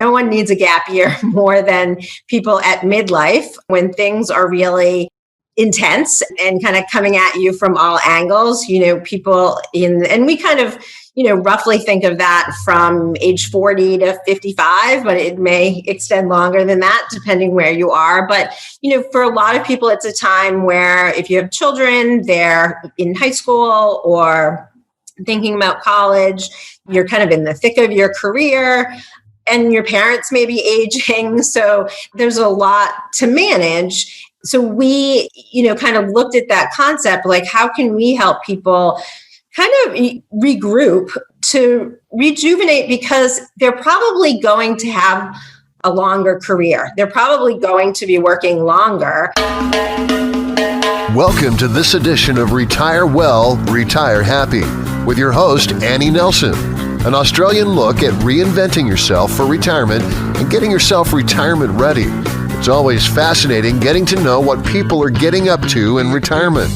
No one needs a gap year more than people at midlife when things are really intense and kind of coming at you from all angles. People and we kind of, roughly think of that from age 40 to 55, but it may extend longer than that depending where you are. But, for a lot of people, it's a time where if you have children, they're in high school or thinking about college, you're kind of in the thick of your career, and your parents may be aging. So there's a lot to manage. So we, kind of looked at that concept, like how can we help people kind of regroup to rejuvenate, because they're probably going to have a longer career. They're probably going to be working longer. Welcome to this edition of Retire Well, Retire Happy with your host, Annie Nelson. An Australian look at reinventing yourself for retirement and getting yourself retirement ready. It's always fascinating getting to know what people are getting up to in retirement,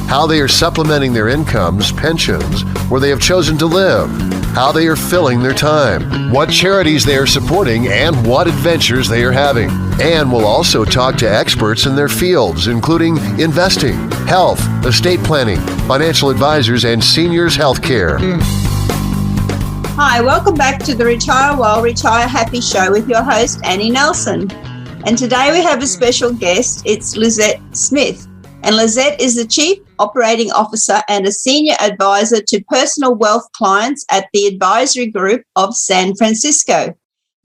how they are supplementing their incomes, pensions, where they have chosen to live, how they are filling their time, what charities they are supporting, and what adventures they are having. And we'll also talk to experts in their fields, including investing, health, estate planning, financial advisors, and seniors healthcare. Hi, welcome back to the Retire Well, Retire Happy show with your host, Annie Nelson. And today we have a special guest. It's Lisette Smith. And Lisette is the Chief Operating Officer and a Senior Advisor to personal wealth clients at the Advisory Group of San Francisco.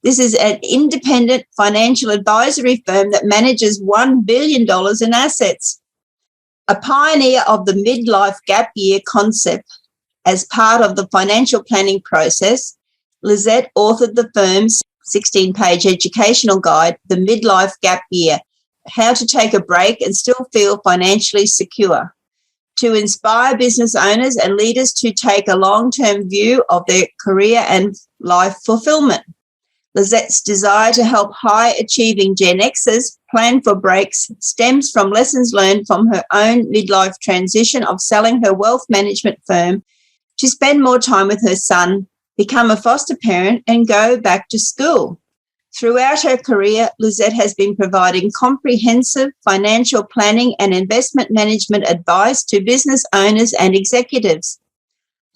This is an independent financial advisory firm that manages $1 billion in assets. A pioneer of the Midlife Gap Year concept as part of the financial planning process, Lisette authored the firm's 16-page educational guide, The Midlife Gap Year, How to Take a Break and Still Feel Financially Secure, to inspire business owners and leaders to take a long-term view of their career and life fulfillment. Lisette's desire to help high-achieving Gen Xers plan for breaks stems from lessons learned from her own midlife transition of selling her wealth management firm to spend more time with her son, become a foster parent, and go back to school. Throughout her career, Lisette has been providing comprehensive financial planning and investment management advice to business owners and executives.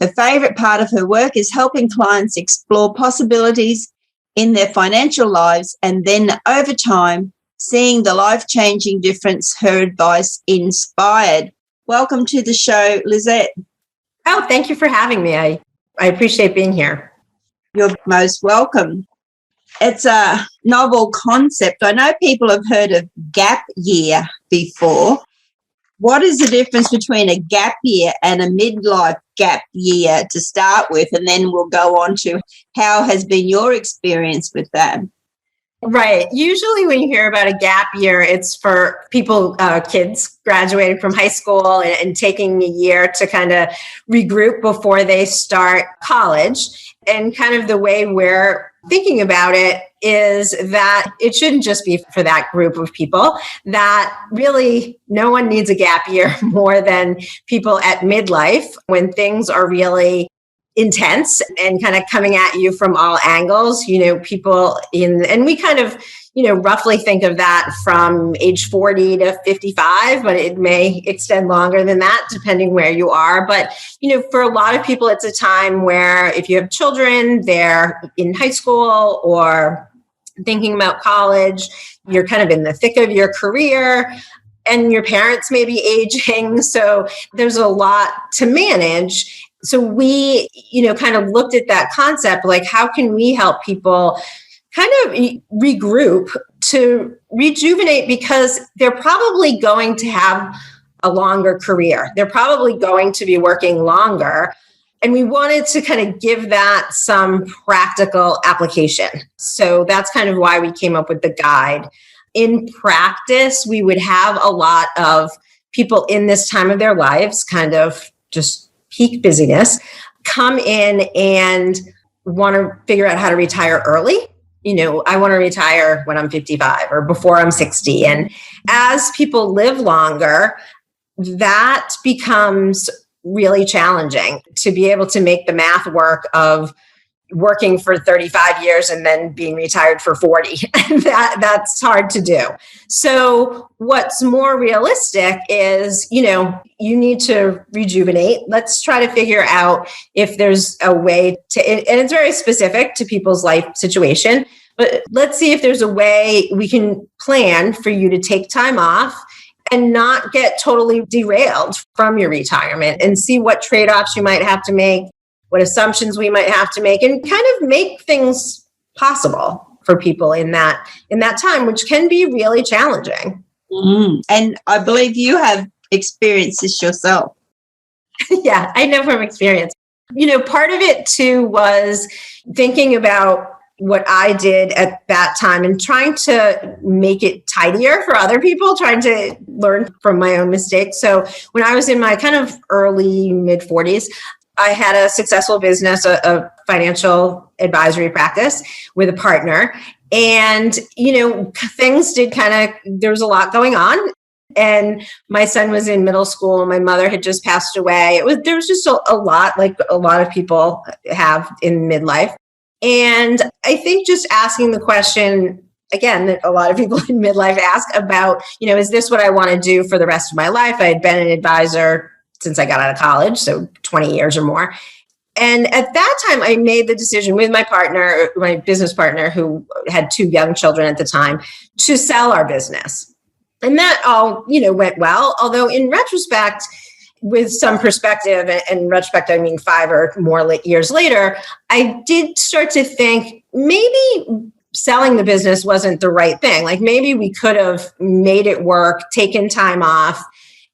Her favourite part of her work is helping clients explore possibilities in their financial lives and then, over time, seeing the life-changing difference her advice inspired. Welcome to the show, Lisette. Oh, thank you for having me. I appreciate being here. You're most welcome. It's a novel concept. I know people have heard of gap year before. What is the difference between a gap year and a midlife gap year to start with? And then we'll go on to how has been your experience with that? Right. Usually when you hear about a gap year, it's for people, kids graduating from high school and taking a year to kind of regroup before they start college. And kind of the way we're thinking about it is that it shouldn't just be for that group of people, that really no one needs a gap year more than people at midlife when things are really intense and kind of coming at you from all angles. People and we kind of, roughly think of that from age 40 to 55, but it may extend longer than that depending where you are. But, for a lot of people, it's a time where if you have children, they're in high school or thinking about college, you're kind of in the thick of your career, and your parents may be aging. So there's a lot to manage. So we, kind of looked at that concept, like how can we help people kind of regroup to rejuvenate, because they're probably going to have a longer career. They're probably going to be working longer. And we wanted to kind of give that some practical application. So that's kind of why we came up with the guide. In practice, we would have a lot of people in this time of their lives, kind of just peak busyness, come in and want to figure out how to retire early. I want to retire when I'm 55 or before I'm 60. And as people live longer, that becomes really challenging to be able to make the math work of working for 35 years and then being retired for 40. That's hard to do. So what's more realistic is, you need to rejuvenate. Let's try to figure out if there's a way to, and it's very specific to people's life situation, but let's see if there's a way we can plan for you to take time off and not get totally derailed from your retirement, and see what trade-offs you might have to make, what assumptions we might have to make, and kind of make things possible for people in that time, which can be really challenging. Mm. And I believe you have experienced this yourself. Yeah, I know from experience. Part of it too was thinking about what I did at that time and trying to make it tidier for other people, trying to learn from my own mistakes. So when I was in my kind of early mid 40s, I had a successful business, a financial advisory practice with a partner. And, things did there was a lot going on. And my son was in middle school. My mother had just passed away. There was just a lot, like a lot of people have in midlife. And I think just asking the question, again, that a lot of people in midlife ask about, is this what I want to do for the rest of my life? I had been an advisor since I got out of college, so 20 years or more. And at that time, I made the decision with my partner, my business partner, who had 2 young children at the time, to sell our business. And that all, went well. Although in retrospect, with some perspective, and in retrospect, I mean 5 or more years later, I did start to think maybe selling the business wasn't the right thing. Like maybe we could have made it work, taken time off.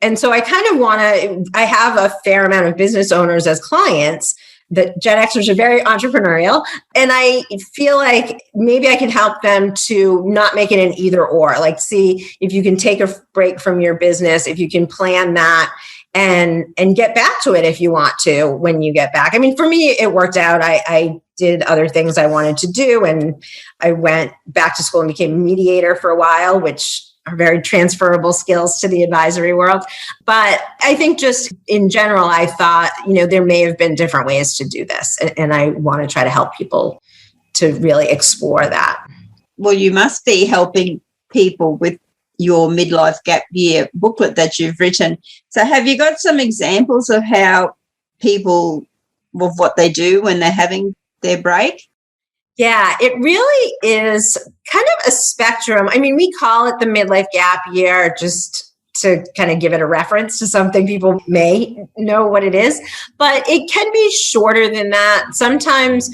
And so I kind of I have a fair amount of business owners as clients. The Gen Xers are very entrepreneurial. And I feel like maybe I can help them to not make it an either or, like see if you can take a break from your business, if you can plan that and get back to it if you want to when you get back. I mean, for me, it worked out. I did other things I wanted to do. And I went back to school and became a mediator for a while, which are very transferable skills to the advisory world. But I think just in general, I thought, there may have been different ways to do this. And I want to try to help people to really explore that. Well, you must be helping people with your Midlife Gap Year booklet that you've written. So have you got some examples of how people, of what they do when they're having their break? Yeah, it really is kind of a spectrum. I mean, we call it the Midlife Gap Year just to kind of give it a reference to something people may know what it is, but it can be shorter than that. Sometimes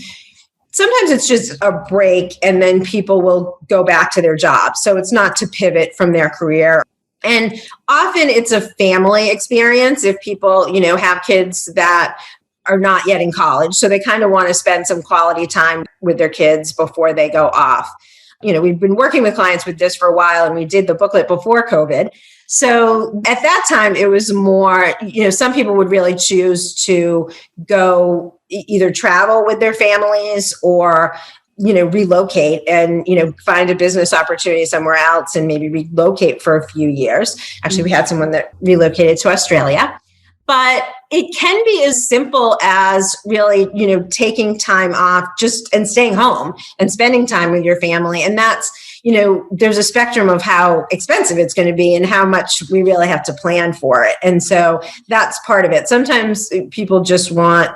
it's just a break and then people will go back to their job. So it's not to pivot from their career. And often it's a family experience if people, have kids that are not yet in college. So they kind of want to spend some quality time with their kids before they go off. We've been working with clients with this for a while, and we did the booklet before COVID. So at that time, it was more, some people would really choose to go either travel with their families or, relocate and, find a business opportunity somewhere else and maybe relocate for a few years. Actually, we had someone that relocated to Australia. But it can be as simple as really, taking time off and staying home and spending time with your family. And that's, there's a spectrum of how expensive it's going to be and how much we really have to plan for it. And so that's part of it. Sometimes people just want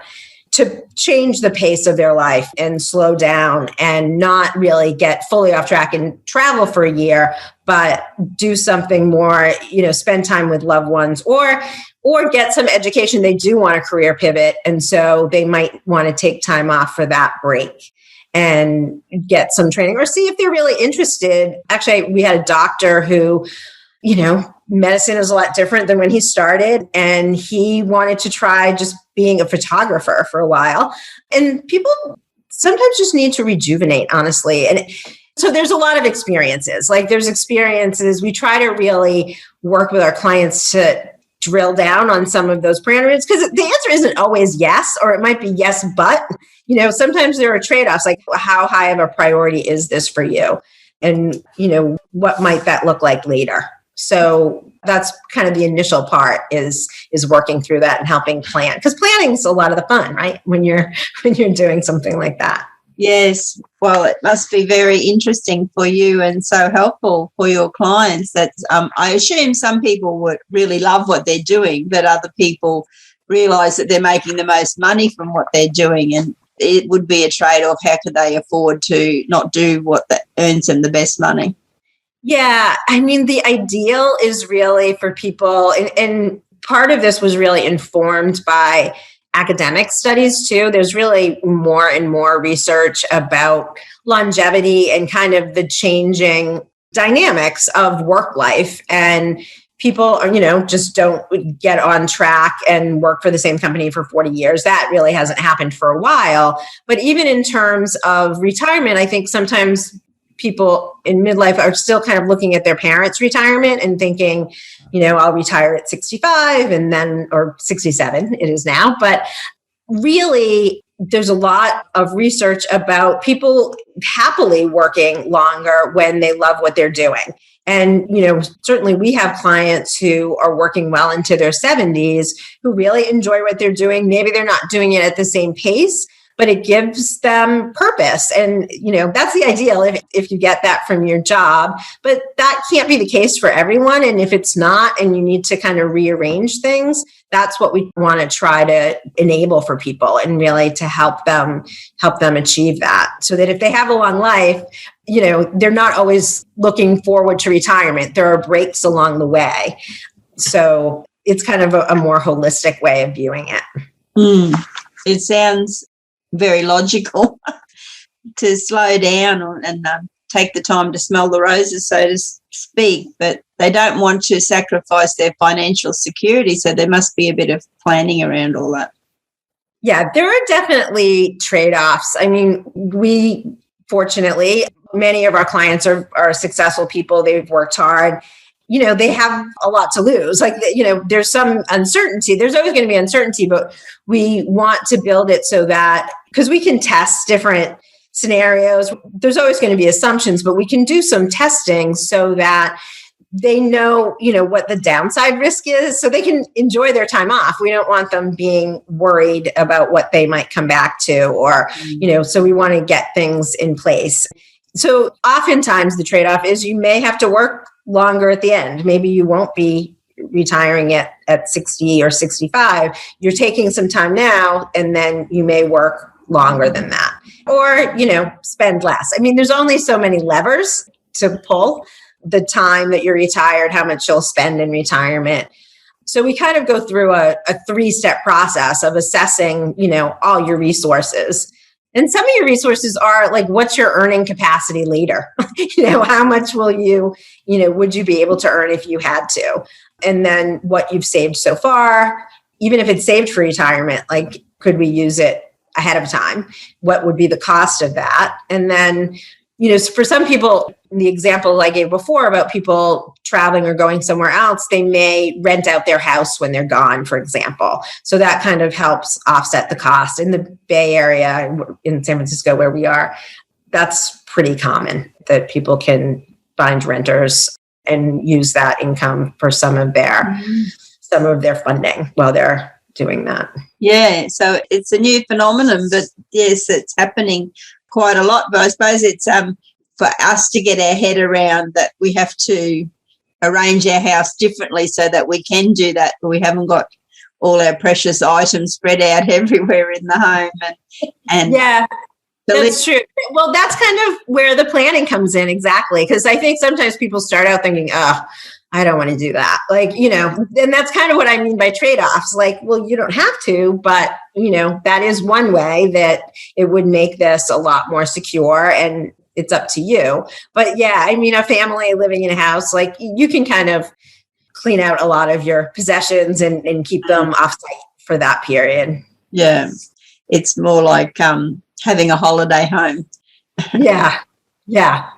to change the pace of their life and slow down and not really get fully off track and travel for a year, but do something more, spend time with loved ones or get some education. They do want a career pivot. And so they might want to take time off for that break and get some training or see if they're really interested. Actually, we had a doctor who, medicine is a lot different than when he started. And he wanted to try just being a photographer for a while. And people sometimes just need to rejuvenate, honestly. And so there's a lot of experiences. Like there's experiences, we try to really work with our clients to drill down on some of those parameters, because the answer isn't always yes, or it might be yes, but, sometimes there are trade-offs, like how high of a priority is this for you? And, what might that look like later? So That's kind of the initial part is working through that and helping plan, because planning is a lot of the fun, right? When you're doing something like that. Yes. Well, it must be very interesting for you and so helpful for your clients. That I assume some people would really love what they're doing, but other people realise that they're making the most money from what they're doing, and it would be a trade-off. How could they afford to not do what that earns them the best money? Yeah, I mean, the ideal is really for people, and part of this was really informed by academic studies too. There's really more and more research about longevity and kind of the changing dynamics of work life. And people are, just don't get on track and work for the same company for 40 years. That really hasn't happened for a while. But even in terms of retirement, I think sometimes people in midlife are still kind of looking at their parents' retirement and thinking, I'll retire at 65 and then, or 67 it is now. But really, there's a lot of research about people happily working longer when they love what they're doing. And, certainly we have clients who are working well into their 70s who really enjoy what they're doing. Maybe they're not doing it at the same pace, but it gives them purpose. And, that's the ideal if you get that from your job. But that can't be the case for everyone. And if it's not, and you need to kind of rearrange things, that's what we want to try to enable for people, and really to help them achieve that, so that if they have a long life, they're not always looking forward to retirement. There are breaks along the way. So it's kind of a more holistic way of viewing it. It sounds very logical to slow down and take the time to smell the roses, so to speak, but they don't want to sacrifice their financial security, so there must be a bit of planning around all that. Yeah, there are definitely trade-offs. I mean, fortunately, many of our clients are successful people. They've worked hard. They have a lot to lose. There's some uncertainty. There's always going to be uncertainty, but we want to build it so that, because we can test different scenarios, there's always going to be assumptions, but we can do some testing so that they know, what the downside risk is, so they can enjoy their time off. We don't want them being worried about what they might come back to, or, so we want to get things in place. So oftentimes the trade-off is you may have to work longer at the end. Maybe you won't be retiring at 60 or 65. You're taking some time now, and then you may work longer than that, or, spend less. I mean, there's only so many levers to pull. The time that you're retired, how much you'll spend in retirement. So we kind of go through a 3-step process of assessing, all your resources. And some of your resources are like, what's your earning capacity later? How much will would you be able to earn if you had to? And then what you've saved so far, even if it's saved for retirement, like, could we use it ahead of time? What would be the cost of that? And then, for some people, the example I gave before about people traveling or going somewhere else, they may rent out their house when they're gone, for example. So that kind of helps offset the cost. In the Bay Area, in San Francisco, where we are, that's pretty common that people can find renters and use that income for some of their funding while they're doing that. Yeah, so it's a new phenomenon, but yes, it's happening quite a lot. But I suppose it's for us to get our head around that we have to arrange our house differently so that we can do that, but we haven't got all our precious items spread out everywhere in the home. And yeah, that's true. Well, that's kind of where the planning comes in, exactly, because I think sometimes people start out thinking, I don't want to do that. And that's kind of what I mean by trade-offs. Like, well, you don't have to, but, that is one way that it would make this a lot more secure, and it's up to you. But yeah, I mean, a family living in a house, like, you can kind of clean out a lot of your possessions and keep them off-site for that period. Yeah. It's more like having a holiday home. Yeah. Yeah.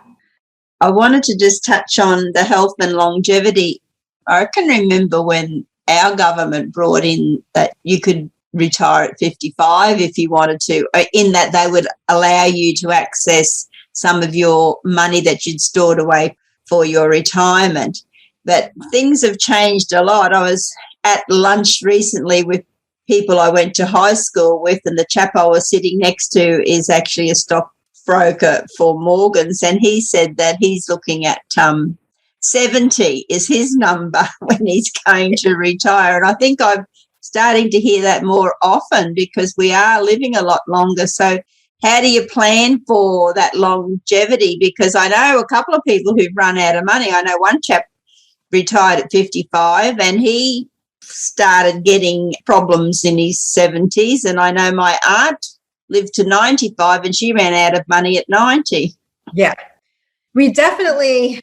I wanted to just touch on the health and longevity. I can remember when our government brought in that you could retire at 55 if you wanted to, in that they would allow you to access some of your money that you'd stored away for your retirement. But things have changed a lot. I was at lunch recently with people I went to high school with, and the chap I was sitting next to is actually a stockbroker for Morgans, and he said that he's looking at 70 is his number when he's going to retire. And I think I'm starting to hear that more often because we are living a lot longer. So how do you plan for that longevity? Because I know a couple of people who've run out of money. I know one chap retired at 55 and he started getting problems in his 70s. And I know my aunt lived to 95 and she ran out of money at 90. Yeah. We definitely,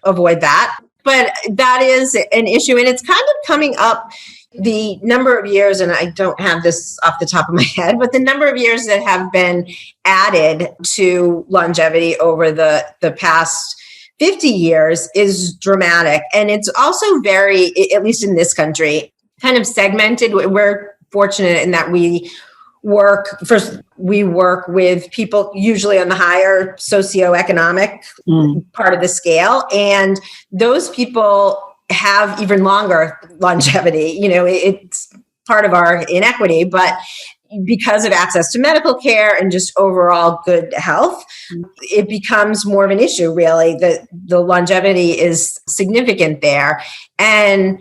avoid that. But that is an issue. And it's kind of coming up the number of years, and I don't have this off the top of my head, but the number of years that have been added to longevity over the past 50 years is dramatic. And it's also very, at least in this country, kind of segmented. We're fortunate in that we work with people usually on the higher socioeconomic part of the scale. And those people have even longer longevity. It's part of our inequity, but because of access to medical care and just overall good health, it becomes more of an issue, really. The longevity is significant there. And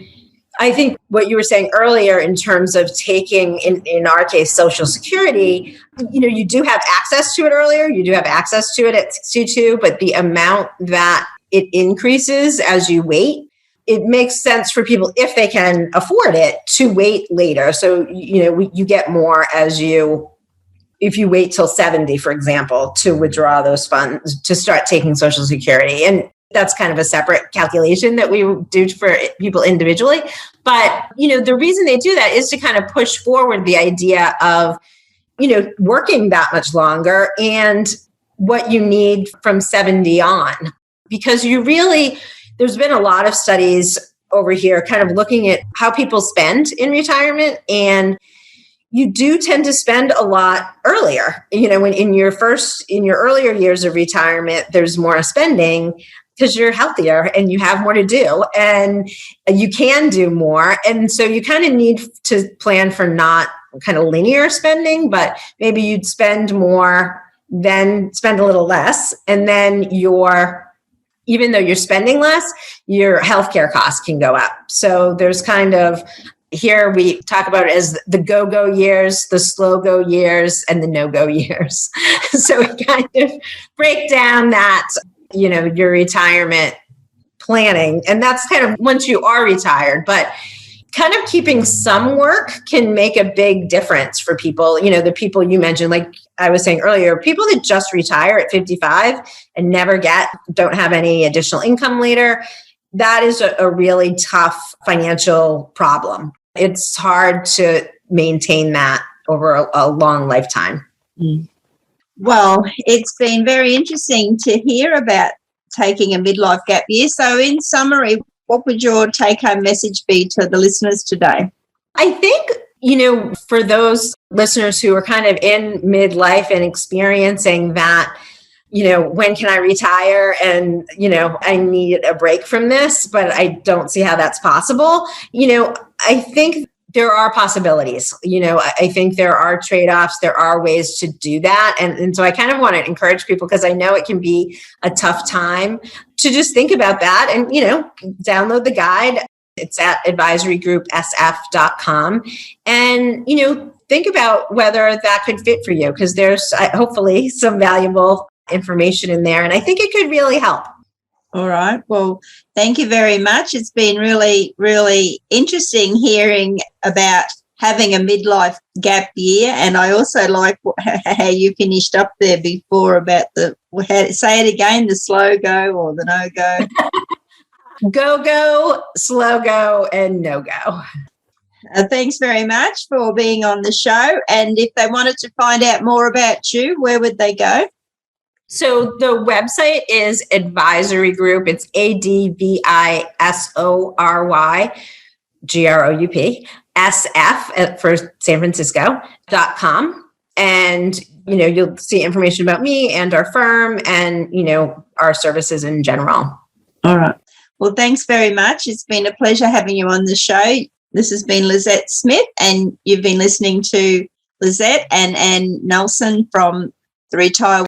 I think what you were saying earlier in terms of taking, in our case, Social Security, you do have access to it earlier. You do have access to it at 62, but the amount that it increases as you wait, it makes sense for people, if they can afford it, to wait later. So, you get more if you wait till 70, for example, to withdraw those funds, to start taking Social Security. And that's kind of a separate calculation that we do for people individually. But, the reason they do that is to kind of push forward the idea of, working that much longer and what you need from 70 on. Because there's been a lot of studies over here kind of looking at how people spend in retirement, and you do tend to spend a lot earlier. When in your earlier years of retirement, there's more spending because you're healthier and you have more to do and you can do more. And so you kind of need to plan for not kind of linear spending, but maybe you'd spend more, then spend a little less. And then even though you're spending less, your healthcare costs can go up. So there's kind of, here we talk about it as the go-go years, the slow-go years, and the no-go years. So we kind of break down that, your retirement planning. And that's kind of once you are retired, but kind of keeping some work can make a big difference for people. The people you mentioned, like I was saying earlier, people that just retire at 55 and don't have any additional income later, that is a really tough financial problem. It's hard to maintain that over a long lifetime. Well, it's been very interesting to hear about taking a midlife gap year. So in summary, what would your take-home message be to the listeners today? I think, for those listeners who are kind of in midlife and experiencing that, when can I retire? And, I need a break from this, but I don't see how that's possible. I think there are possibilities. I think there are trade-offs. There are ways to do that. And so I kind of want to encourage people, because I know it can be a tough time, to just think about that and, download the guide. It's at advisorygroupsf.com. And, think about whether that could fit for you, because there's hopefully some valuable information in there. And I think it could really help. All right. Well, thank you very much. It's been really, really interesting hearing about having a midlife gap year. And I also like how you finished up there before about say it again, the slow go or the no go. Go, slow go, and no go. Thanks very much for being on the show. And if they wanted to find out more about you, where would they go? So the website is Advisory Group. It's ADVISORY GROUP for San Francisco.com. And, you'll see information about me and our firm and, our services in general. All right. Well, thanks very much. It's been a pleasure having you on the show. This has been Lisette Smith, and you've been listening to Lisette and Ann Nelson from the Retire